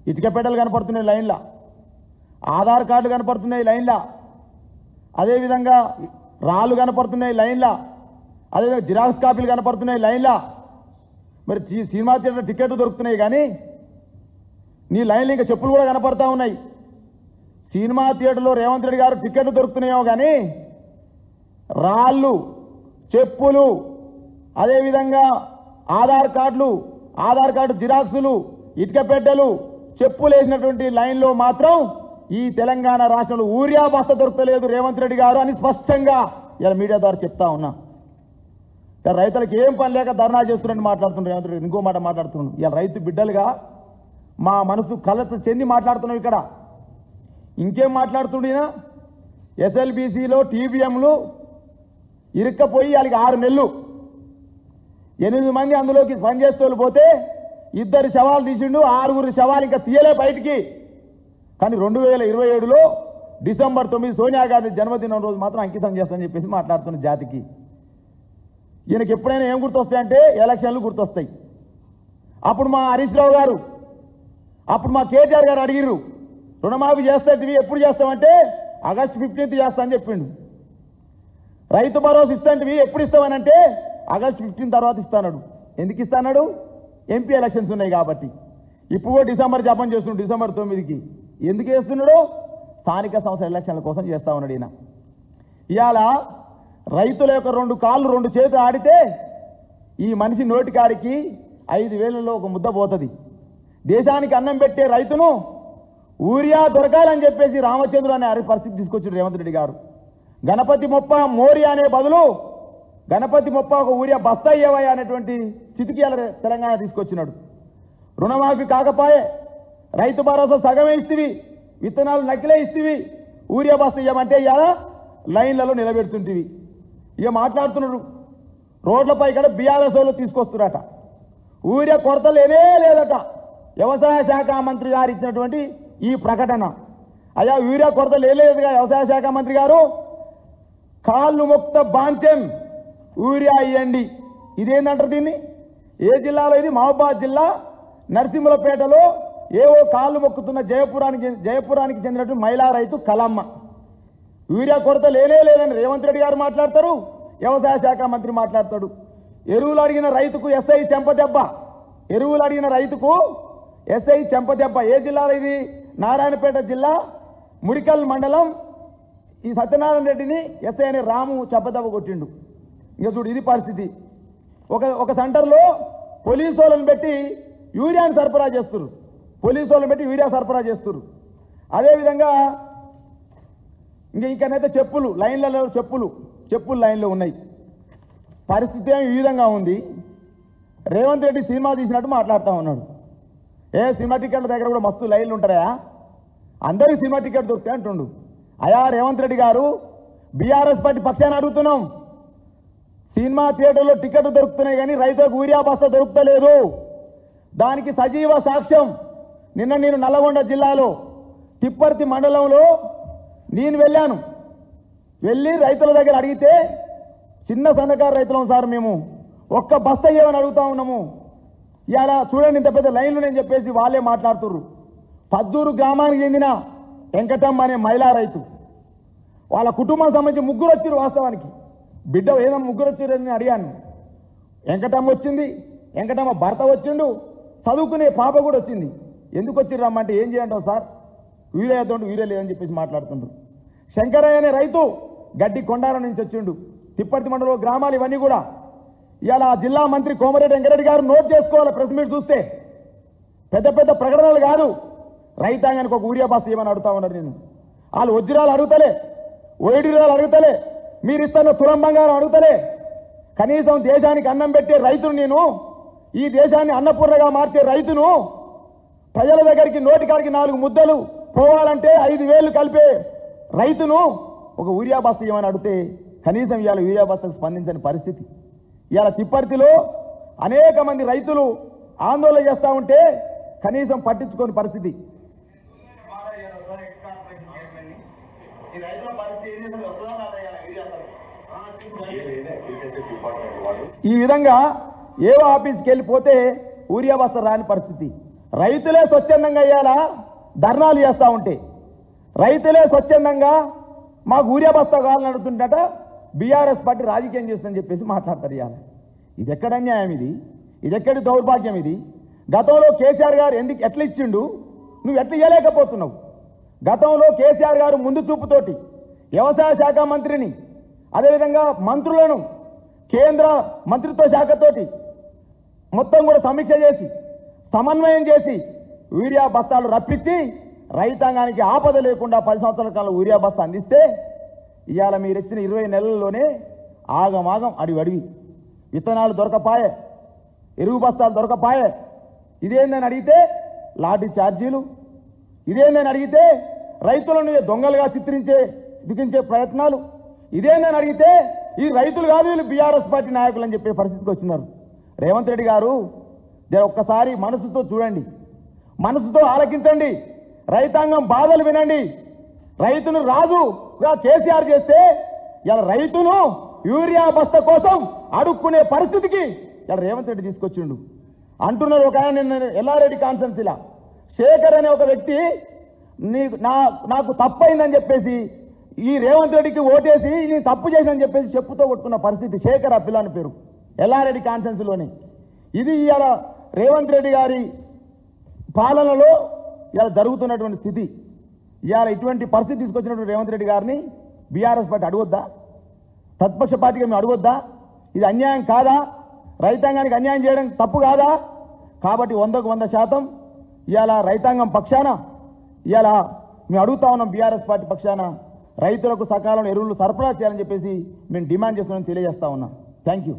ఇటుక పెట్టెలు కనపడుతున్నాయి లైన్లా, ఆధార్ కార్డులు కనపడుతున్నాయి లైన్లా, అదేవిధంగా రాళ్ళు కనపడుతున్నాయి లైన్లా, అదేవిధంగా జిరాక్స్ కాపీలు కనపడుతున్నాయి లైన్లా. మరి సినిమా థియేటర్ టికెట్లు దొరుకుతున్నాయి కానీ నీ లైన్లు ఇంకా చెప్పులు కూడా కనపడతా ఉన్నాయి. సినిమా థియేటర్లో రేవంత్ రెడ్డి గారు టికెట్లు దొరుకుతున్నాయో కానీ రాళ్ళు, చెప్పులు, అదేవిధంగా ఆధార్ కార్డు జిరాక్సులు, ఇటుక పెట్టెలు, చెప్పులు వేసినటువంటి లైన్లో మాత్రం ఈ తెలంగాణ రాష్ట్రంలో ఊరియా బస్తా దొరకలేదు రేవంత్ రెడ్డి గారు అని స్పష్టంగా ఇలా మీడియా ద్వారా చెప్తా ఉన్నా. రైతులకు ఏం పని లేక ధర్నా చేస్తున్నట్టు మాట్లాడుతున్నారు రేవంత్ రెడ్డి. ఇంకో మాట మాట్లాడుతున్నాడు, ఇలా రైతు బిడ్డలుగా మా మనసు కలత చెంది మాట్లాడుతున్నాం. ఇక్కడ ఇంకేం మాట్లాడుతుండినా ఎస్ఎల్బీసీలో టీబీఎంలు ఇరుక్కపోయి వాళ్ళకి 6 నెలలు 8 మంది అందులోకి పనిచేస్తూ పోతే 2 శవాలు తీసిండు, 6 శవాలు ఇంకా తీయలే బయటికి. కానీ 2027లో డిసెంబర్ 9 సోనియా గాంధీ జన్మదినం రోజు మాత్రం అంకితం చేస్తానని చెప్పేసి మాట్లాడుతున్న జాతికి ఈయనకి ఎప్పుడైనా ఏం గుర్తొస్తాయంటే ఎలక్షన్లు గుర్తొస్తాయి. అప్పుడు మా హరీష్ రావు గారు, అప్పుడు మా కేటీఆర్ గారు అడిగిర్రు రుణమాఫీ చేస్తాంటివి, ఎప్పుడు చేస్తామంటే ఆగస్టు 15th చేస్తా అని చెప్పిండు. రైతు భరోసా ఇస్తాంటివి ఎప్పుడు ఇస్తామనంటే ఆగస్టు 15 తర్వాత ఇస్తాడు. ఎందుకు ఇస్తాడు? ఎంపీ ఎలక్షన్స్ ఉన్నాయి కాబట్టి. ఇప్పుడు డిసెంబర్ జపం చేస్తున్నాడు, డిసెంబర్ 9కి. ఎందుకు చేస్తున్నాడు? స్థానిక సంస్థల ఎలక్షన్ల కోసం చేస్తా ఉన్నాడు ఈయన. ఇవాళ రైతుల యొక్క 2 కాళ్ళు 2 చేతులు ఆడితే ఈ మనిషి నోటికాడికి 5,000లో ఒక ముద్ద పోతుంది. దేశానికి అన్నం పెట్టే రైతును ఊరియా దొరకాలని చెప్పేసి రామచంద్రుడు అనే పరిస్థితి తీసుకొచ్చాడు రేవంత్ రెడ్డి గారు. గణపతి మొప్ప మోరియా అనే బదులు గణపతి మొప్ప ఒక ఊరియా బస్తా ఇవ్వయా అనేటువంటి స్థితికి తెలంగాణ తీసుకొచ్చినాడు. రుణమాఫీ కాకపోయే రైతు భరోసా సగమే ఇస్తేవి, విత్తనాలు నకిలే ఇస్తేవి, ఊరియా బస్తా ఇవ్వమంటే ఇవాళ లైన్లలో నిలబెడుతుంటివి. ఇక మాట్లాడుతున్నాడు రోడ్లపై కూడా బీఆర్ఎస్ వాళ్ళు తీసుకొస్తున్నారట. ఊరియా కొరత లేదట. వ్యవసాయ శాఖ మంత్రి గారు ఇచ్చినటువంటి ఈ ప్రకటన, అయ్యా యూరియా కొరత లేదుగా వ్యవసాయ శాఖ మంత్రి గారు, కాళ్ళు ముక్త బాంచెం యూరియా ఇవ్వండి. ఇదేంటంటారు దీన్ని? ఏ జిల్లాలో ఇది? మహబూబాద్ జిల్లా నరసింహులపేటలో ఏవో కాళ్ళు మొక్కుతున్న జయపురానికి చెందినటువంటి మహిళా రైతు కలమ్మ. యూరియా కొరత లేదని రేవంత్ రెడ్డి గారు మాట్లాడతారు, వ్యవసాయ శాఖ మంత్రి మాట్లాడతాడు. ఎరువులు అడిగిన రైతుకు ఎస్ఐ చెంపదెబ్బ. ఎరువులు అడిగిన రైతుకు ఎస్ఐ చెంపదెబ్బ. ఏ జిల్లాలో ఇది? నారాయణపేట జిల్లా మురికల్ మండలం. ఈ సత్యనారాయణ రెడ్డిని ఎస్ఐ అనే రాము చెంపదెబ్బ కొట్టిండు. ఇక చూడు ఇది పరిస్థితి. ఒక సెంటర్లో పోలీసు వాళ్ళని పెట్టి యూరియాని సరఫరా చేస్తున్నారు. పోలీసు వాళ్ళని పెట్టి యూరియా సరఫరా చేస్తున్నారు. అదేవిధంగా ఇంకనైతే చెప్పులు లైన్లలో చెప్పులు లైన్లో ఉన్నాయి. పరిస్థితి ఏమి ఈ విధంగా ఉంది. రేవంత్ రెడ్డి సినిమా తీసినట్టు మాట్లాడుతూ ఉన్నాడు. సినిమా టికెట్ల దగ్గర కూడా మస్తు లైన్లు ఉంటాయా? అందరికీ సినిమా టికెట్ దొరుకుతాయి అంటుండు. అయా రేవంత్ రెడ్డి గారు, బీఆర్ఎస్ పార్టీ పక్షాన్ని అడుగుతున్నాం. సినిమా థియేటర్లో టికెట్లు దొరుకుతున్నాయి కానీ రైతులకు యూరియా బస్తా దొరుకుతలేదు. దానికి సజీవ సాక్ష్యం నిన్న నేను నల్లగొండ జిల్లాలో తిప్పర్తి మండలంలో నేను వెళ్ళి రైతుల దగ్గర అడిగితే, చిన్న సన్నకారు రైతులం సార్, మేము ఒక్క బస్తా ఇవ్వని అడుగుతా ఉన్నాము. ఇలా చూడండి ఇంత పెద్ద లైన్లు నేను చెప్పేసి వాళ్ళే మాట్లాడుతుర్రు. పద్దూరు గ్రామానికి చెందిన వెంకటమ్మ అనే మహిళా రైతు, వాళ్ళ కుటుంబం సంబంధించి 3 వచ్చారు. వాస్తవానికి బిడ్డ ఏదైనా 3 వచ్చారని అడిగాను. వెంకటమ్మ వచ్చింది, వెంకటమ్మ భర్త వచ్చిండు, చదువుకునే పాప కూడా వచ్చింది. ఎందుకు వచ్చిర్రు రమ్మంటే ఏం చేయంటావు సార్, యూరియా లేదని చెప్పేసి మాట్లాడుతుండ్రు. శంకరయ్య అనే రైతు గడ్డి కొండారం నుంచి వచ్చిండు. తిప్పర్తి మండలంలో గ్రామాలు ఇవన్నీ కూడా. ఇవాళ జిల్లా మంత్రి కోమరెడ్డి వెంకరెడ్డి గారు నోట్ చేసుకోవాలి. ప్రెస్ మీట్ చూస్తే పెద్ద పెద్ద ప్రకటనలు కాదు, రైతాంగానికి ఒక యూరియా బస్తా ఇవ్వమని అడుగుతా ఉన్నారు. నేను వాళ్ళు వజ్రాలు అడుగుతలే, ఓడిరాలు అడుగుతలే, మీరు ఇస్తున్న తులం బంగారం అడుగుతలే. కనీసం దేశానికి అన్నం పెట్టే రైతును నేను, ఈ దేశాన్ని అన్నపూర్ణగా మార్చే రైతును, ప్రజల దగ్గరికి నోటికాడికి 4 ముద్దలు పోవాలంటే 5,000 కలిపే రైతును ఒక యూరియా బస్తా ఇవ్వమని అడిగితే కనీసం ఇవాళ యూరియా బస్తాకు స్పందించని పరిస్థితి. ఇవాళ తిప్పర్తిలో అనేక మంది రైతులు ఆందోళన చేస్తూ ఉంటే కనీసం పట్టించుకోని పరిస్థితి. ఈ విధంగా ఏవో ఆఫీస్కి వెళ్ళిపోతే యూరియా బస్తా రాని పరిస్థితి. రైతులే స్వచ్ఛందంగా ఇయ్యాలా ధర్నాలు చేస్తూ ఉంటే, రైతులే స్వచ్ఛందంగా మాకు యూరియా బస్తా కావాలని అడుగుతుంటట బీఆర్ఎస్ పార్టీ రాజకీయం చేస్తుందని చెప్పేసి మాట్లాడతారు. ఇవాళ ఇది ఎక్కడ అన్యాయం, ఇది ఎక్కడి దౌర్భాగ్యం ఇది? గతంలో కేసీఆర్ గారు ఎట్లా ఇచ్చిండు, నువ్వు ఎట్లా ఇవ్వలేకపోతున్నావు? గతంలో కేసీఆర్ గారు ముందు చూపుతోటి వ్యవసాయ శాఖ మంత్రిని, అదేవిధంగా మంత్రులను, కేంద్ర మంత్రిత్వ శాఖతోటి మొత్తం కూడా సమీక్ష చేసి సమన్వయం చేసి యూరియా బస్తాలు రప్పించి రైతాంగానికి ఆపద లేకుండా 10 సంవత్సరాల కాలం యూరియా బస్తా అందిస్తే, ఇవాళ మీరు ఇచ్చిన 20 నెలల్లోనే ఆగమాగం అడివి విత్తనాలు దొరకపాయే, ఎరువు బస్తాలు దొరకపాయే. ఇదేందని అడిగితే లాఠీ ఛార్జీలు, ఇదేందని అడిగితే రైతులను దొంగలుగా చిత్రించే ప్రయత్నాలు, ఇదేందని అడిగితే ఈ రైతులు కాదు వీళ్ళు బీఆర్ఎస్ పార్టీ నాయకులు అని చెప్పే పరిస్థితికి వచ్చినారు. రేవంత్ రెడ్డి గారు ఒక్కసారి మనసుతో చూడండి, మనసుతో ఆలకించండి, రైతాంగం బాధలు వినండి. రైతును రాజుగా కేసీఆర్ చేస్తే ఇలా రైతును యూరియా బస్తా కోసం అడుక్కునే పరిస్థితికి ఇలా రేవంత్ రెడ్డి తీసుకొచ్చిండు. అంటున్నారు ఒక ఆయన నిన్న ఎల్లారెడ్డి కాన్స్టిట్యున్సీలో శేఖర్ అనే ఒక వ్యక్తి నాకు తప్పైందని చెప్పేసి ఈ రేవంత్ రెడ్డికి ఓటేసి నేను తప్పు చేశానని చెప్పేసి చెప్పుతో కొట్టుకున్న పరిస్థితి. శేఖర్ ఆ పిల్లని పేరు ఎల్లారెడ్డి కాన్స్టిట్యున్సీలోనే. ఇది ఇవాళ రేవంత్ రెడ్డి గారి పాలనలో ఇవాళ జరుగుతున్నటువంటి స్థితి. ఇవాళ ఇటువంటి పరిస్థితి తీసుకొచ్చినటువంటి రేవంత్ రెడ్డి గారిని బీఆర్ఎస్ పార్టీ అడగొద్దా? ప్రతిపక్ష పార్టీగా మేము అడగొద్దా? ఇది అన్యాయం కాదా? రైతాంగానికి అన్యాయం చేయడం తప్పు కాదా? కాబట్టి 100కు 100% ఇవాళ రైతాంగం పక్షాన ఇవాళ మేము అడుగుతా ఉన్నాం. బీఆర్ఎస్ పార్టీ పక్షాన రైతులకు సకాలంలో ఎరువులు సరఫరా చేయాలని చెప్పేసి మేము డిమాండ్ చేస్తున్నామని తెలియజేస్తా ఉన్నాం. Thank you.